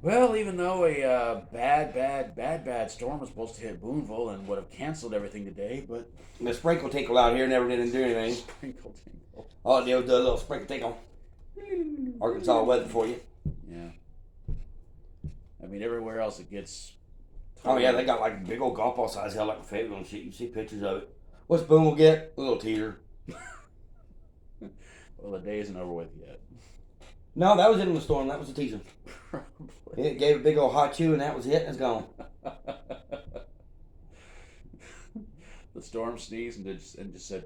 Well, even though a bad storm was supposed to hit Boonville and would have canceled everything today, but The sprinkle tinkle out here never didn't do anything. sprinkle tinkle. All it did was do a little sprinkle tinkle. Arkansas weather for you. Yeah. I mean, everywhere else it gets. Oh yeah, they got like big old golf ball size hell like a favorite and shit. You see pictures of it. What's Boone will get? A little teeter. Well, the day isn't over with yet. No, that was it in the storm. That was a teaser. Probably. It gave a big old hot chew and that was it. It's gone. The storm sneezed and just said,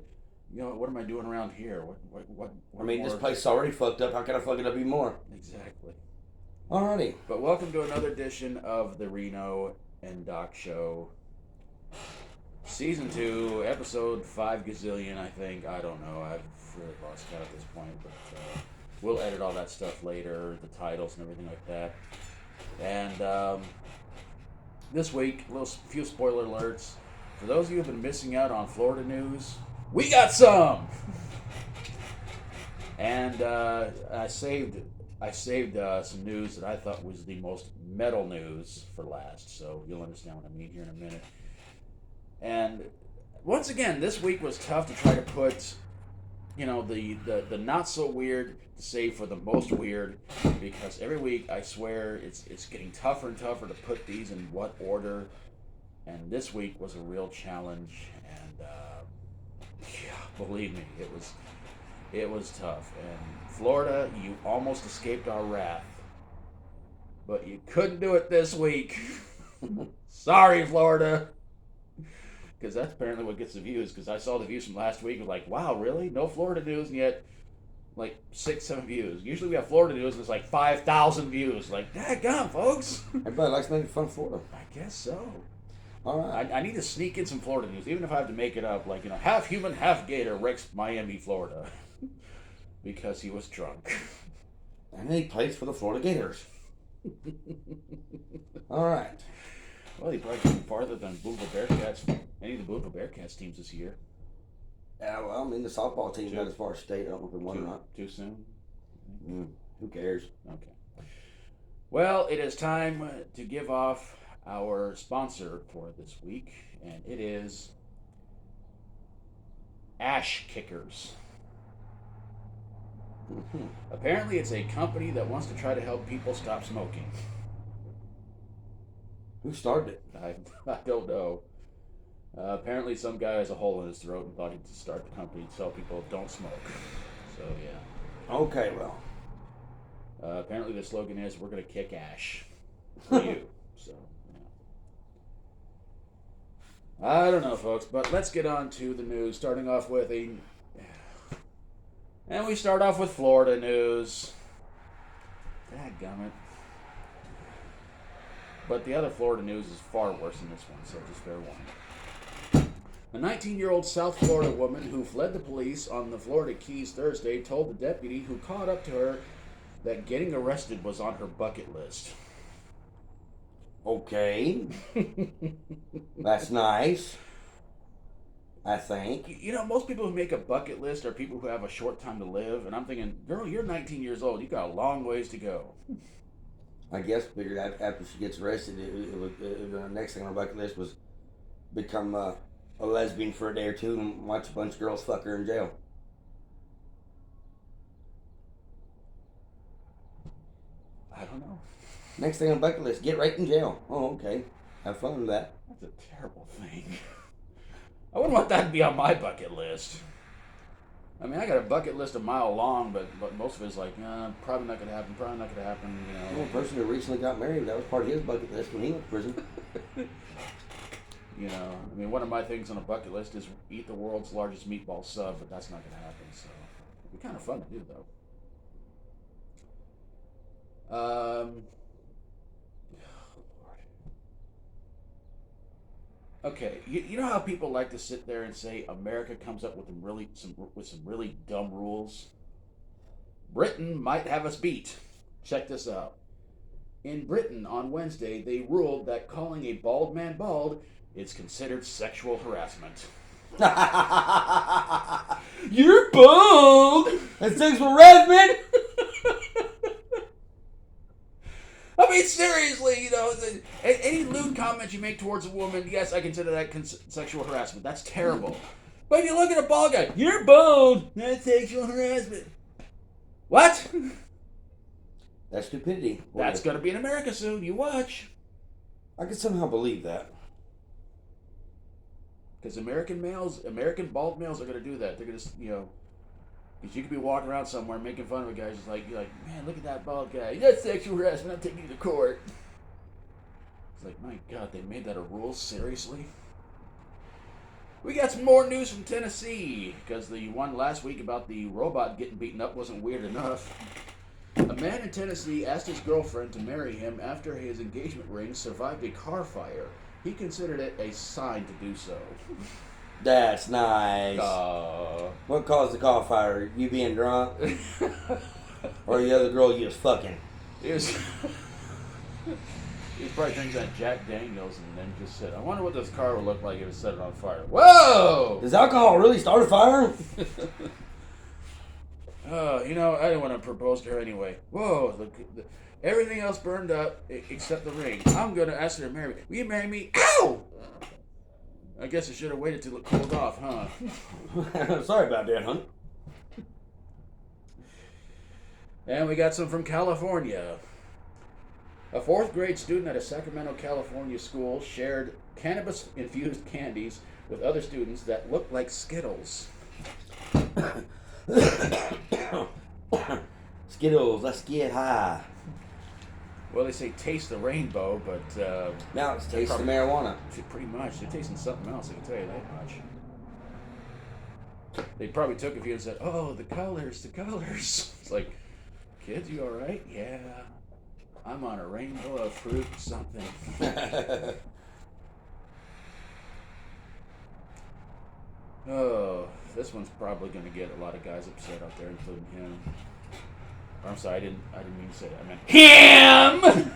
"You know what am I doing around here? What I mean, more?" this place is already fucked up. How can I fuck it up even more? Exactly. Alrighty. But welcome to another edition of the Reno and Doc Show. Season 2, episode 5 gazillion, I think. I don't know. I've really lost count at this point. But we'll edit all that stuff later, the titles and everything like that. And this week, few spoiler alerts. For those of you who have been missing out on Florida news, we got some! And I saved some news that I thought was the most metal news for last, so you'll understand what I mean here in a minute. And once again, this week was tough to try to put, the not so weird to save for the most weird, because every week I swear it's getting tougher and tougher to put these in what order. And this week was a real challenge, and yeah, believe me, it was tough. And Florida, you almost escaped our wrath, but you couldn't do it this week. Sorry, Florida. Because that's apparently what gets the views. Because I saw the views from last week. Like, wow, really? No Florida news, and yet, like 6-7 views. Usually we have Florida news, and it's like 5,000 views. Like, daggone, folks. Everybody likes making fun of Florida. I guess so. All right. I need to sneak in some Florida news, even if I have to make it up. Like, half human, half gator wrecks Miami, Florida, because he was drunk. And he plays for the Florida Gators. All right. Well, he probably came farther than Boonville Bearcats, any of the Boonville Bearcats teams this year. Yeah, well, I mean, the softball team got as far as state. I don't know if they won or not. Too soon? Who cares? Okay. Well, it is time to give off our sponsor for this week, and it is Ash Kickers. Apparently, it's a company that wants to try to help people stop smoking. Who started it? I don't know. Apparently, some guy has a hole in his throat and thought he'd start the company to tell people don't smoke. So, yeah. Okay, well. Apparently, the slogan is, "We're going to kick ash for you." So, yeah. I don't know, folks, but let's get on to the news. Starting off with and we start off with Florida news. Dadgummit. But the other Florida news is far worse than this one, so just fair warning. A 19-year-old South Florida woman who fled the police on the Florida Keys Thursday told the deputy who caught up to her that getting arrested was on her bucket list. Okay. That's nice. I think. Most people who make a bucket list are people who have a short time to live, and I'm thinking, girl, you're 19 years old. You got a long ways to go. I guess figured out after she gets arrested, the next thing on her bucket list was become a lesbian for a day or two and watch a bunch of girls fuck her in jail. I don't know. Next thing on the bucket list, get right in jail. Oh, okay. Have fun with that. That's a terrible thing. I wouldn't want that to be on my bucket list. I mean, I got a bucket list a mile long, but most of it's like, probably not going to happen, probably not going to happen, Well, a person who recently got married, that was part of his bucket list when he went to prison. I mean, one of my things on a bucket list is eat the world's largest meatball sub, but that's not going to happen, so it'd be kind of fun to do, though. Okay, you know how people like to sit there and say America comes up with some really dumb rules? Britain might have us beat. Check this out. In Britain on Wednesday, they ruled that calling a bald man bald is considered sexual harassment. You're bald! That's sexual harassment? I mean, seriously, any lewd comment you make towards a woman, yes, I consider that sexual harassment. That's terrible. But if you look at a bald guy, you're bald. That's sexual harassment. What? That's stupidity. That's going to be in America soon. You watch. I can somehow believe that. Because American bald males are going to do that. They're going to, because you could be walking around somewhere making fun of a guy, just like, you're like, man, look at that bald guy. That's sexual harassment. I'm taking you to court. It's like, my God, they made that a rule? Seriously? We got some more news from Tennessee, because the one last week about the robot getting beaten up wasn't weird enough. A man in Tennessee asked his girlfriend to marry him after his engagement ring survived a car fire. He considered it a sign to do so. That's nice. What caused the car fire? You being drunk? Or the other girl you was fucking? He was probably drinking that Jack Daniels and then just said, I wonder what this car would look like if it set it on fire. Whoa! Does alcohol really start a fire? I didn't want to propose to her anyway. Whoa, everything else burned up except the ring. I'm going to ask her to marry me. Will you marry me? Ow! I guess I should have waited till it cooled off, huh? Sorry about that, hon. And we got some from California. A 4th grade student at a Sacramento, California school shared cannabis-infused candies with other students that looked like Skittles. Skittles, let's get high. Well, they say taste the rainbow, but... now it's taste the marijuana. Pretty much. They're tasting something else, I can tell you that much. They probably took a few and said, oh, the colors. It's like, kids, you alright? Yeah. I'm on a rainbow of fruit something. Oh, this one's probably going to get a lot of guys upset out there, including him. I'm sorry, I didn't mean to say that. I meant him!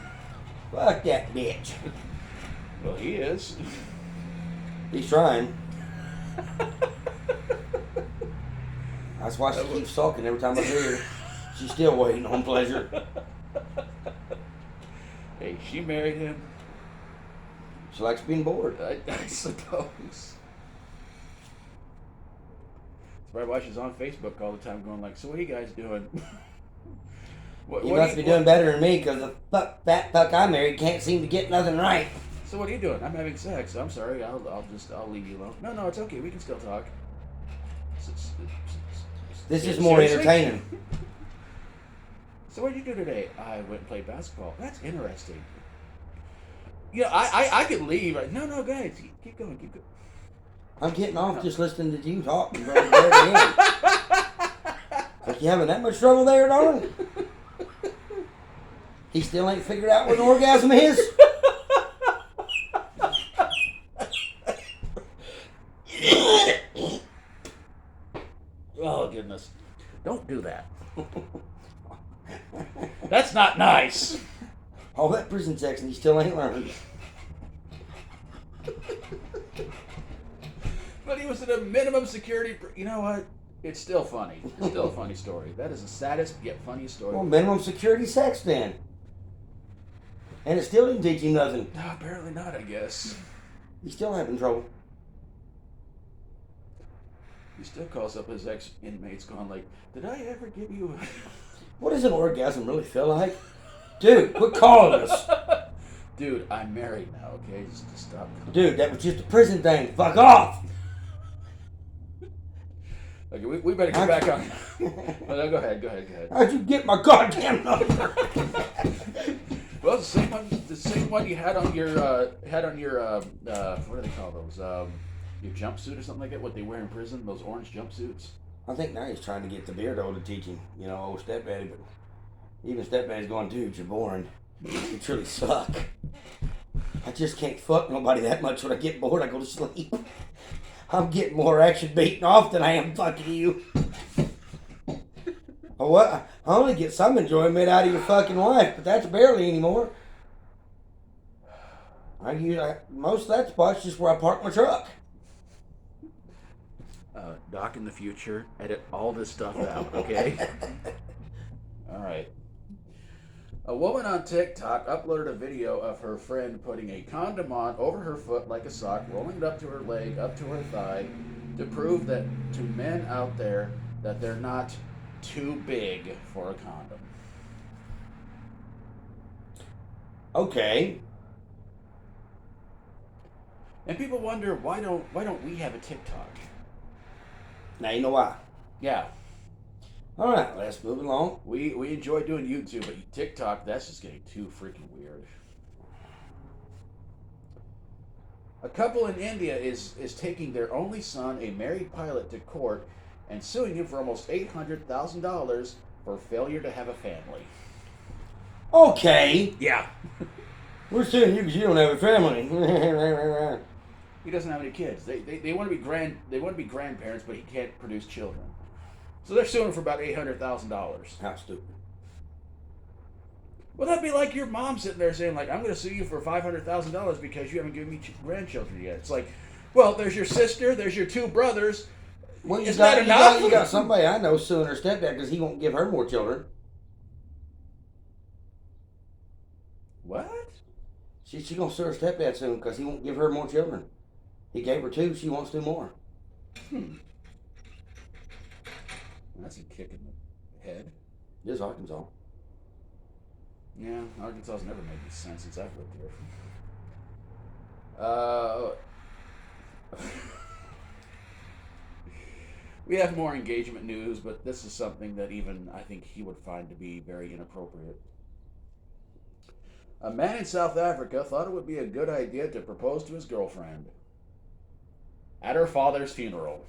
Fuck that bitch. Well, he is. He's trying. That's why she keeps sulking every time I see her. She's still waiting on pleasure. Hey, she married him. She likes being bored. I suppose. That's probably why she's on Facebook all the time going like, so what are you guys doing? You must be doing better than me because the fat fuck I married can't seem to get nothing right. So what are you doing? I'm having sex. I'm sorry. I'll leave you alone. No, it's okay. We can still talk. This is more entertaining. So what did you do today? I went and played basketball. That's interesting. I could leave. No, guys, keep going. I'm getting off just listening to you talk. Like you having that much trouble there, darling? He still ain't figured out what an orgasm is? Oh, goodness. Don't do that. That's not nice. All that prison sex and he still ain't learned. But he was in a minimum security... You know what? It's still funny. It's still a funny story. That is the saddest yet funniest story. Well, minimum security sex then. And it still didn't teach him nothing. No, apparently not, I guess. He's still having trouble. He still calls up his ex-inmates going like, did I ever give you a... What does an orgasm really feel like? Dude, quit calling us. Dude, I'm married now, okay? Just stop. Dude, that was just a prison thing. Fuck off. Okay, we better get back on. No, go ahead. How'd you get my goddamn number? Well, the same one you had on your what do they call those? Your jumpsuit or something like that. What they wear in prison? Those orange jumpsuits. I think now he's trying to get the beardo to teach him. Old stepdaddy, but even stepdaddy's going, dude, you're boring. You truly suck. I just can't fuck nobody that much. When I get bored, I go to sleep. I'm getting more action beaten off than I am fucking you. What? I only get some enjoyment out of your fucking wife, but that's barely anymore. Most of that spot's just where I park my truck. Doc, in the future, edit all this stuff out, okay? All right. A woman on TikTok uploaded a video of her friend putting a condom on over her foot like a sock, rolling it up to her leg, up to her thigh, to prove that to men out there that they're not too big for a condom. Okay. And people wonder why don't we have a TikTok? Now you know why. Yeah. All right, let's move along. We enjoy doing YouTube, but TikTok, that's just getting too freaking weird. A couple in India is taking their only son, a married pilot, to court and suing him for almost $800,000 for failure to have a family. Okay. Yeah. We're suing you because you don't have a family. He doesn't have any kids. They want to be grandparents, but he can't produce children. So they're suing him for about $800,000. How stupid. Well, that'd be like your mom sitting there saying, like, I'm going to sue you for $500,000 because you haven't given me grandchildren yet. It's like, well, there's your sister, there's your two brothers. Well, Is that enough? You got somebody I know suing her stepdad because he won't give her more children. What? She's going to sue her stepdad soon because he won't give her more children. He gave her 2, she wants 2 more. That's a kick in the head. This is Arkansas. Yeah, Arkansas's never made any sense since I've lived here. We have more engagement news, but this is something that even I think he would find to be very inappropriate. A man in South Africa thought it would be a good idea to propose to his girlfriend at her father's funeral.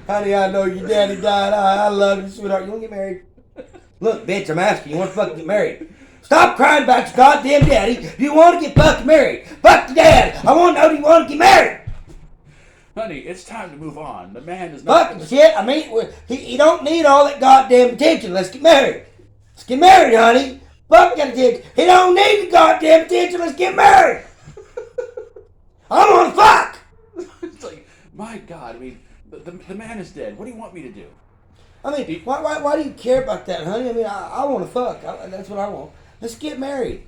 Honey, I know your daddy died. I love you, sweetheart. You want to get married? Look, bitch, I'm asking you. You want to fucking get married? Stop crying about your goddamn daddy. Do you want to get fucking married? Fuck your dad. I want to know, do you want to get married? Honey, it's time to move on. The man is not... Fucking shit. I mean, he don't need all that goddamn attention. Let's get married. Let's get married, honey. Fuck that attention. He don't need the goddamn attention. Let's get married. I want to fuck. It's like, my God, I mean, the man is dead. What do you want me to do? I mean, why do you care about that, honey? I mean, I want to fuck. That's what I want. Let's get married.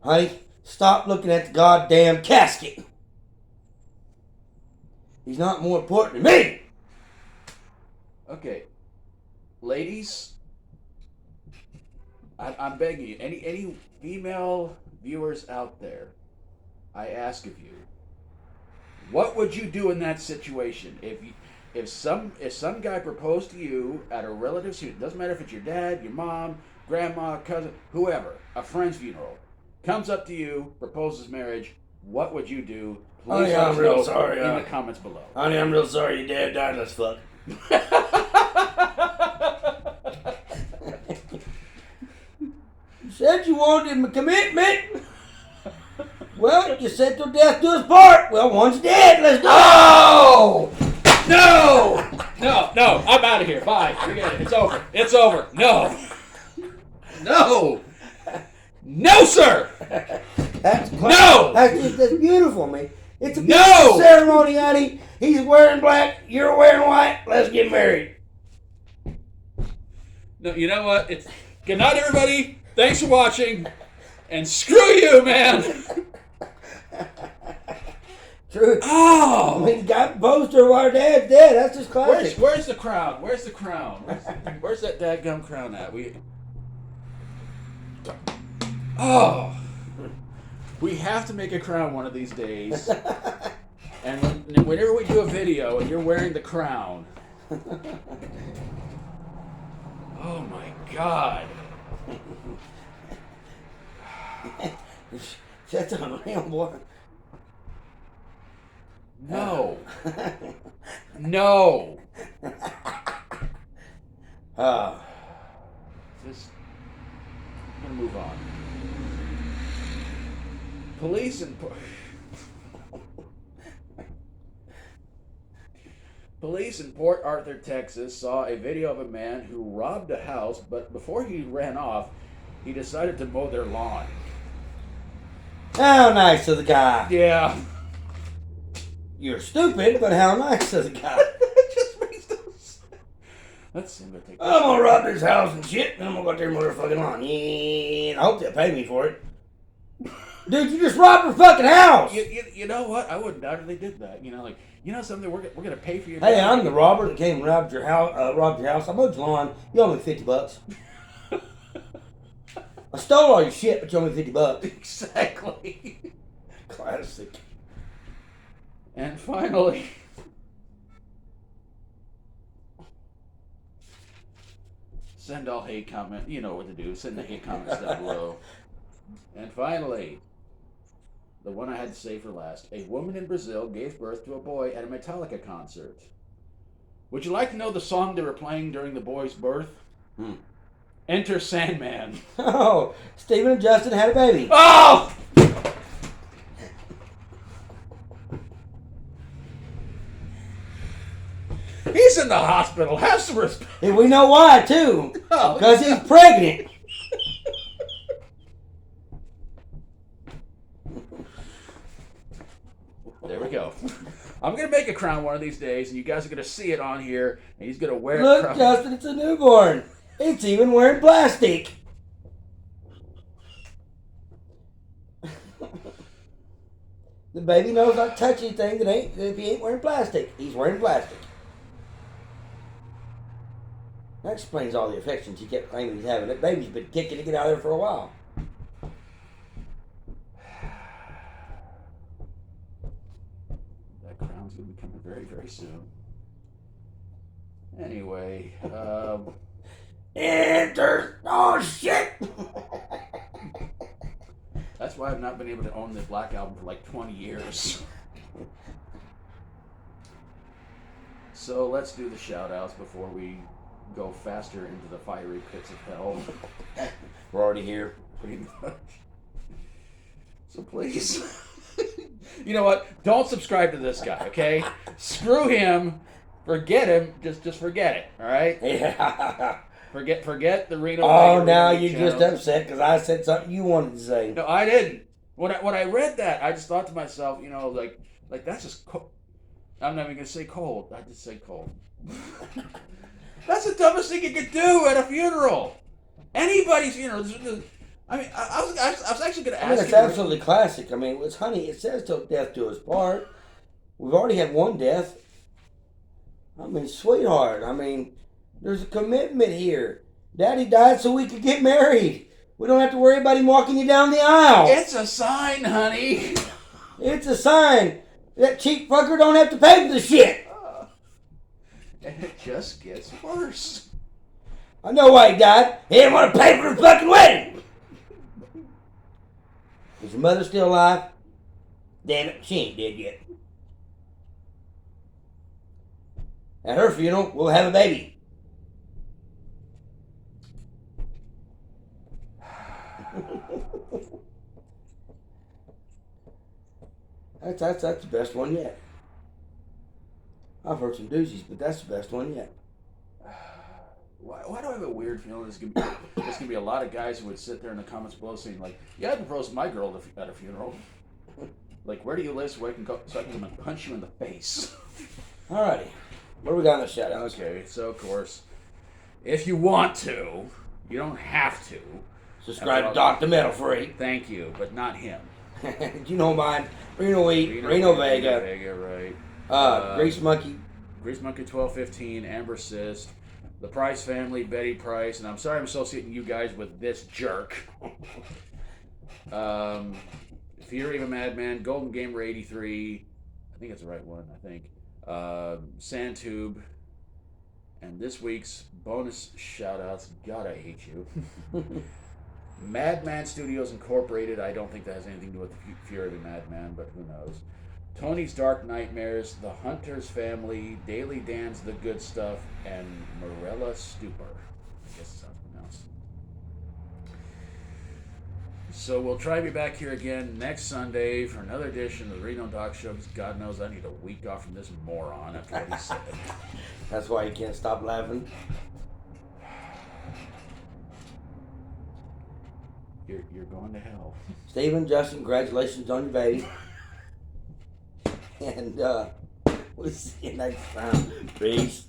Honey, stop looking at the goddamn casket. He's not more important than me. Okay. Ladies, I'm begging you, any female viewers out there, I ask of you, what would you do in that situation if some guy proposed to you at a relative's funeral? Doesn't matter if it's your dad, your mom, grandma, cousin, whoever, a friend's funeral, comes up to you, proposes marriage. What would you do? Please let us know in the comments below. Honey, I'm real sorry your dad died. Let's fuck. You said you wanted a commitment. Well, you said till death do us part. Well, one's dead. Let's go. Oh! No, I'm out of here. Bye. Forget it. It's over. It's over. No, sir. That's no. That's beautiful, man. It's a beautiful ceremony, honey. He's wearing black. You're wearing white. Let's get married. No, you know what? Good night, everybody. Thanks for watching. And screw you, man. True. Oh. I mean, got poster of our dad's dead. That's just classic. Where's the crown? Where's the crown? Where's that dadgum crown at? We have to make a crown one of these days. And whenever we do a video and you're wearing the crown. Oh my God. That's unreal, boy. No. Just I'm gonna move on. Police in Port Arthur, Texas saw a video of a man who robbed a house, but before he ran off, he decided to mow their lawn. How nice of the guy. Yeah. You're stupid, but how nice of the guy. It just makes no sense. Let's see. I'm gonna take. I'm gonna rob this house and shit, and I'm gonna go out there and mow their fucking lawn. Yeah, I hope they'll pay me for it. Dude, you just robbed her fucking house. You know what? I wouldn't doubt if they did that. Something. We're gonna pay for your. Hey, I'm the robber that came and robbed your house. I mowed your lawn. You owe me $50. I stole all your shit, but you owe me $50. Exactly. Classic. And finally, send all hate comment. You know what to do. Send the hate comments down below. And finally, the one I had to say for last. A woman in Brazil gave birth to a boy at a Metallica concert. Would you like to know the song they were playing during the boy's birth? Enter Sandman. Oh, Steven and Justin had a baby. Oh! He's in the hospital. Have some respect. And we know why, too. Oh, Because he's pregnant. There we go. I'm going to make a crown one of these days, and you guys are going to see it on here, and he's going to wear it. Look, Justin, it's a newborn. It's even wearing plastic. The baby knows not to touch anything if he ain't wearing plastic. He's wearing plastic. That explains all the affections he kept claiming he's having. That baby's been kicking to get out of there for a while. That crown's going to be coming very, very soon. Anyway, Enter. Oh, shit. that's why I've not been able to own the Black Album for like 20 years. So let's do the shout-outs before we go faster into the fiery pits of hell. We're already here. Pretty much. So please, you know what? Don't subscribe to this guy, okay? Screw him. Forget him. Just forget it. All right? Yeah. Forget the Reno. Oh, now you're just upset because I said something you wanted to say. No, I didn't. When I read that, I just thought to myself, like that's just cold. I'm not even gonna say cold. I just say cold. That's the dumbest thing you could do at a funeral. Anybody's funeral. I mean, I was actually going to ask. I mean, it's absolutely classic. I mean, it's honey. It says till death do us part. We've already had one death. I mean, sweetheart. I mean, there's a commitment here. Daddy died so we could get married. We don't have to worry about him walking you down the aisle. It's a sign, honey. It's a sign. That cheap fucker don't have to pay for the shit. And it just gets worse. I know why he died. He didn't want to pay for his fucking wedding. Is your mother still alive? Damn it, she ain't dead yet. At her funeral, we'll have a baby. That's the best one yet. I've heard some doozies, but that's the best one yet. Why do I have a weird feeling there's gonna be a lot of guys who would sit there in the comments below saying like, "Yeah, I proposed to my girl at a funeral." Like, where do you live so I can come and punch you in the face? Alrighty, what do we got in the shout-outs? Okay, so of course, if you want to, you don't have to. Subscribe to docthemetalfreak. Thank you, but not him. You know mine. Reno Wheat, Reno Vega. Right. Grease Monkey. Grease Monkey 1215, Amber Syst, the Price family, Betty Price, and I'm sorry I'm associating you guys with this jerk. Fury of a Madman, Golden Gamer 83, I think that's the right one, I think. SanTube, and this week's bonus shout-outs, God I hate you. Madman Studios Incorporated, I don't think that has anything to do with the Fury of a Madman, but who knows. Tony's Dark Nightmares, The Hunter's Family, Daily Dan's The Good Stuff, and Mirela Stupar. I guess that's how it's pronounced. So we'll try to be back here again next Sunday for another edition of the Reno Doc Show, because God knows I need a week off from this moron after what he said. That's why you can't stop laughing. You're going to hell. Steven, Justin, congratulations on your baby. And we'll see you next time. Peace.